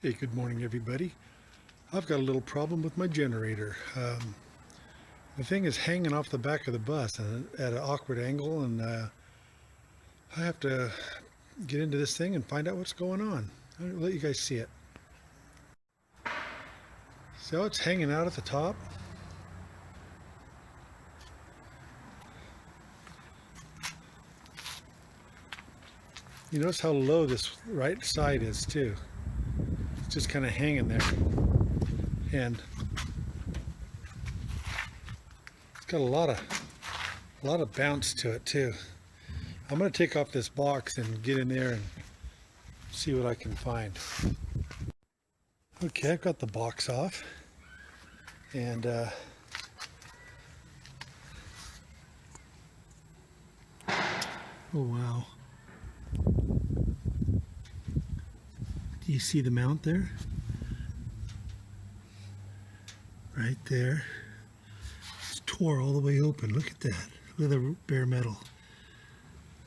Hey, good morning everybody. I've got a little problem with my generator. The thing is hanging off the back of the bus at an awkward angle, and I have to get into this thing and find out what's going on. I'll let you guys see it. See how it's hanging out at the top? You notice how low this right side is too. It's just kind of hanging there. And it's got a lot of bounce to it too. I'm going to take off this box and get in there and see what I can find. Okay, I've got the box off, and oh wow. Do you see the mount there? Right there. It's tore all the way open. Look at that. Look at the bare metal.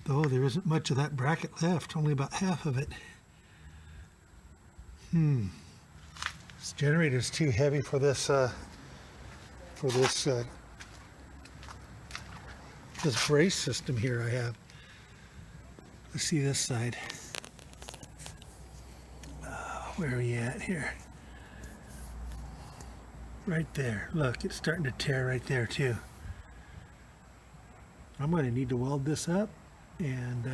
Oh, there isn't much of that bracket left. Only about half of it. This generator is too heavy for this this brace system here I have. Let's see this side. Where are you at here? Right there. Look, it's starting to tear right there too. I'm going to need to weld this up, and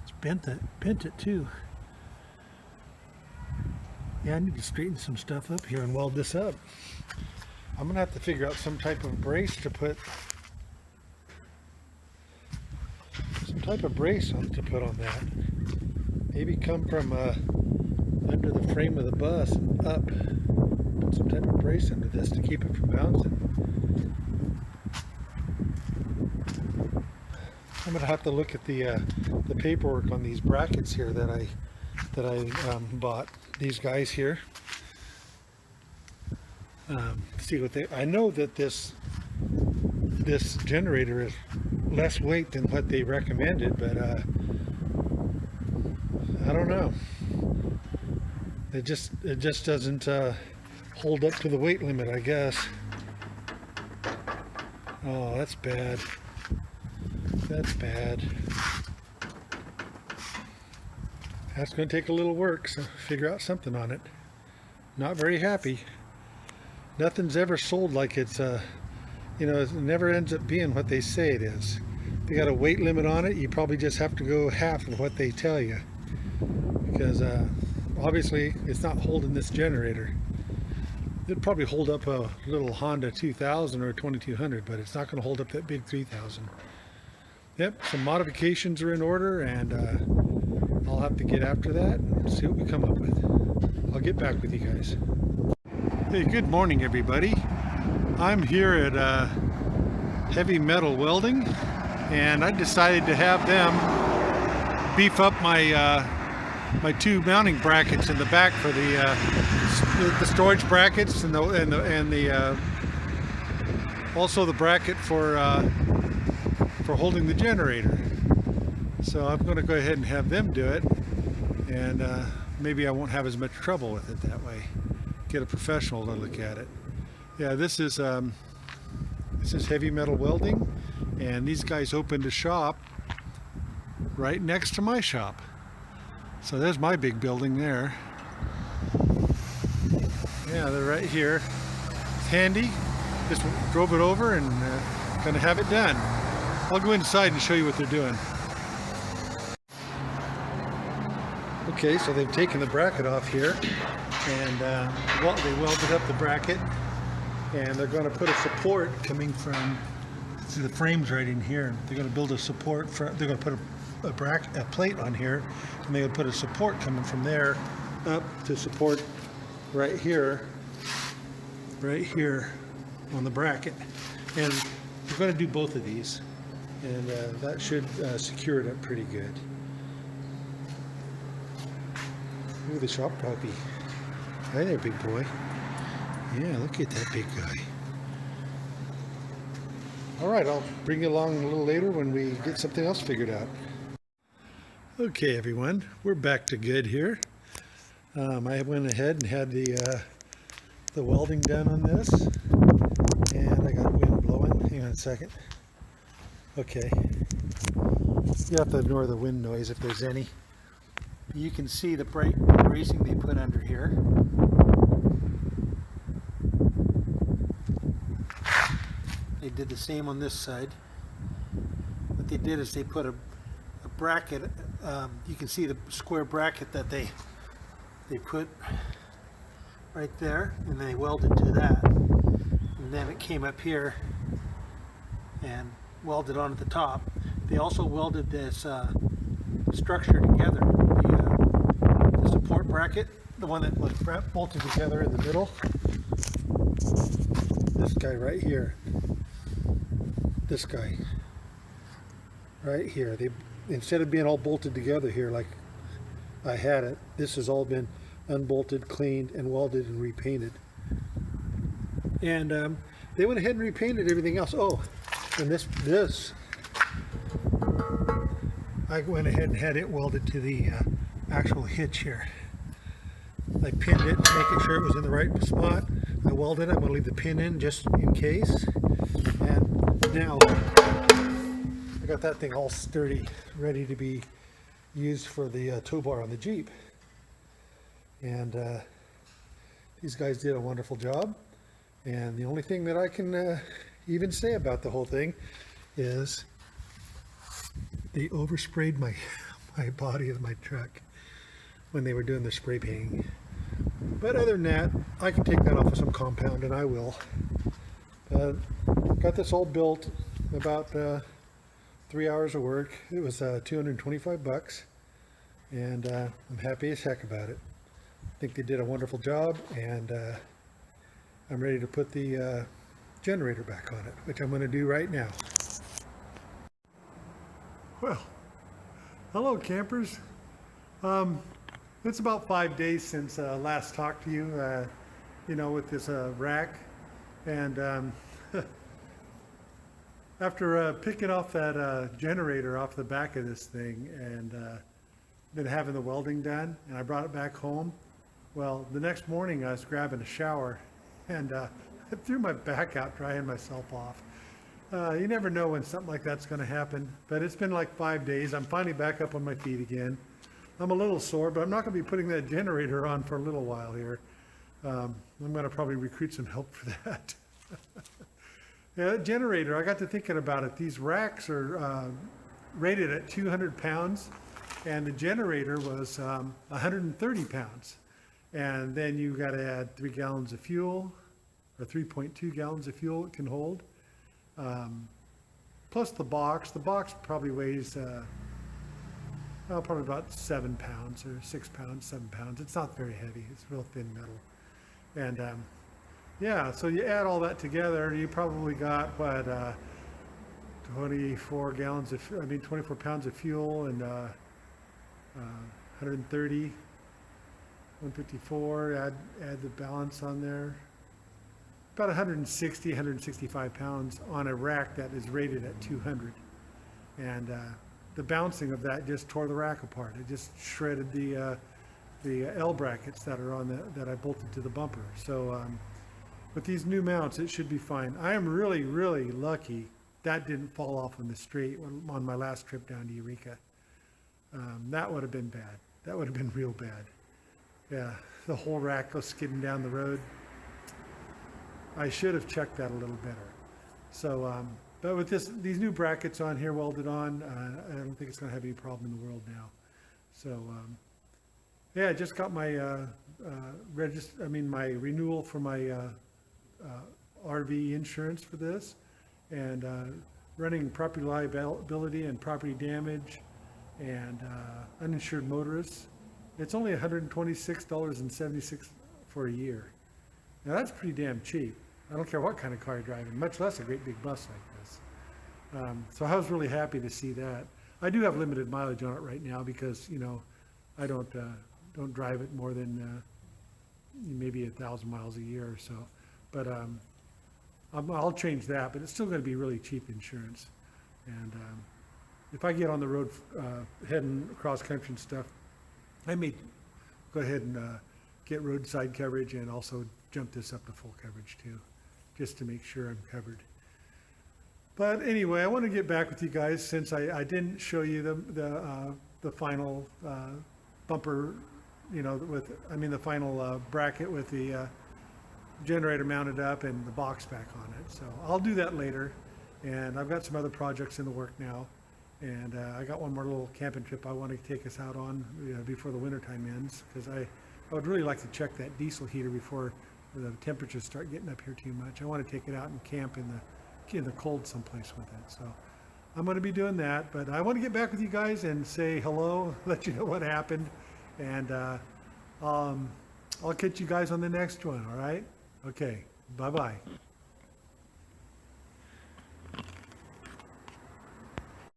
it's bent it too. Yeah, I need to straighten some stuff up here and weld this up. I'm going to have to figure out some type of brace to put on that. Maybe come from under the frame of the bus and up. Put some type of brace into this to keep it from bouncing. I'm going to have to look at the paperwork on these brackets here that I bought. These guys here. See what they. I know that this generator is less weight than what they recommended, but I don't know. It just doesn't hold up to the weight limit, I guess. Oh, that's bad. That's bad. That's going to take a little work, so figure out something on it. Not very happy. Nothing's ever sold like it's it never ends up being what they say it is. They got a weight limit on it. You probably just have to go half of what they tell you, because obviously it's not holding this generator. It'd probably hold up a little Honda 2000 or a 2200, but it's not going to hold up that big 3000. Yep, some modifications are in order, and I'll have to get after that and see what we come up with. I'll get back with you guys. Hey, good morning everybody. I'm here at Heavy Metal Welding, and I decided to have them beef up my my two mounting brackets in the back for the storage brackets, and the also the bracket for holding the generator. So I'm going to go ahead and have them do it, and maybe I won't have as much trouble with it that way. Get a professional to look at it. Yeah, this is Heavy Metal Welding, and these guys opened a shop right next to my shop. So there's my big building there. Yeah, they're right here. It's handy. Just drove it over and gonna have it done. I'll go inside and show you what they're doing. Okay, so they've taken the bracket off here, and they welded up the bracket, and they're going to put a support coming from, see the frames right in here. They're going to build a support for, they're going to put a plate on here, and they're going to put a support coming from there up to support right here on the bracket. And we're going to do both of these, and that should secure it up pretty good. Look at the shop puppy. Hi there, big boy. Yeah, look at that big guy. All right, I'll bring you along a little later when we get something else figured out. Okay, everyone, we're back to good here. I went ahead and had the welding done on this, and I got wind blowing. Hang on a second. Okay, you have to ignore the wind noise if there's any. You can see the bracing they put under here. They did the same on this side. What they did is they put a bracket. You can see the square bracket that they put right there, and then they welded to that. And then it came up here and welded onto the top. They also welded this structure together. The support bracket, the one that was bolted together in the middle. This guy right here. This guy right here. They, instead of being all bolted together here like I had it, this has all been unbolted, cleaned, and welded and repainted. And they went ahead and repainted everything else. Oh, and this I went ahead and had it welded to the actual hitch here. I pinned it, making sure it was in the right spot. I welded it. I'm going to leave the pin in just in case. And now I got that thing all sturdy, ready to be used for the tow bar on the Jeep. And these guys did a wonderful job. And the only thing that I can even say about the whole thing is they oversprayed my body of my truck when they were doing the spray painting. But other than that, I can take that off with some compound, and I will. Got this all built about 3 hours of work. It was $225, and I'm happy as heck about it. I think they did a wonderful job, and I'm ready to put the generator back on it, which I'm going to do right now. Well, hello campers. It's about 5 days since last talked to you, you know, with this rack. And after picking off that generator off the back of this thing and then having the welding done, and I brought it back home. Well, the next morning I was grabbing a shower and I threw my back out drying myself off. You never know when something like that's going to happen, but it's been like 5 days. I'm finally back up on my feet again. I'm a little sore, but I'm not going to be putting that generator on for a little while here. I'm going to probably recruit some help for that. Yeah, that generator, I got to thinking about it. These racks are rated at 200 pounds, and the generator was 130 pounds. And then you got to add 3 gallons of fuel, or 3.2 gallons of fuel it can hold. Plus the box. The box probably weighs probably about 7 pounds or 6 pounds, 7 pounds. It's not very heavy. It's real thin metal. And yeah, so you add all that together, you probably got what 24 pounds of fuel and 130, 154. Add the balance on there. About 160, 165 pounds on a rack that is rated at 200. And the bouncing of that just tore the rack apart. It just shredded the L brackets that are on that I bolted to the bumper. So with these new mounts, it should be fine. I am really, really lucky that didn't fall off on the street on my last trip down to Eureka. That would have been bad. That would have been real bad. Yeah, the whole rack goes skidding down the road. I should have checked that a little better. So, but with these new brackets on here welded on, I don't think it's going to have any problem in the world now. So, yeah, I just got my my renewal for my RV insurance for this, and running property liability and property damage and uninsured motorists. It's only $126.76 for a year. Now that's pretty damn cheap. I don't care what kind of car you're driving, much less a great big bus like this. So I was really happy to see that. I do have limited mileage on it right now because, you know, I don't drive it more than maybe 1,000 miles a year or so. But I'll change that, but it's still going to be really cheap insurance. And if I get on the road heading across country and stuff, I may go ahead and get roadside coverage and also jump this up to full coverage too, just to make sure I'm covered. But anyway, I want to get back with you guys since I didn't show you the final bumper, you know, the final bracket with the generator mounted up and the box back on it. So I'll do that later. And I've got some other projects in the work now. And I got one more little camping trip I want to take us out on before the wintertime ends, because I would really like to check that diesel heater before the temperatures start getting up here too much. I want to take it out and camp in the cold someplace with it. So I'm going to be doing that, but I want to get back with you guys and say hello, let you know what happened, and I'll catch you guys on the next one. All right? Okay. Bye-bye.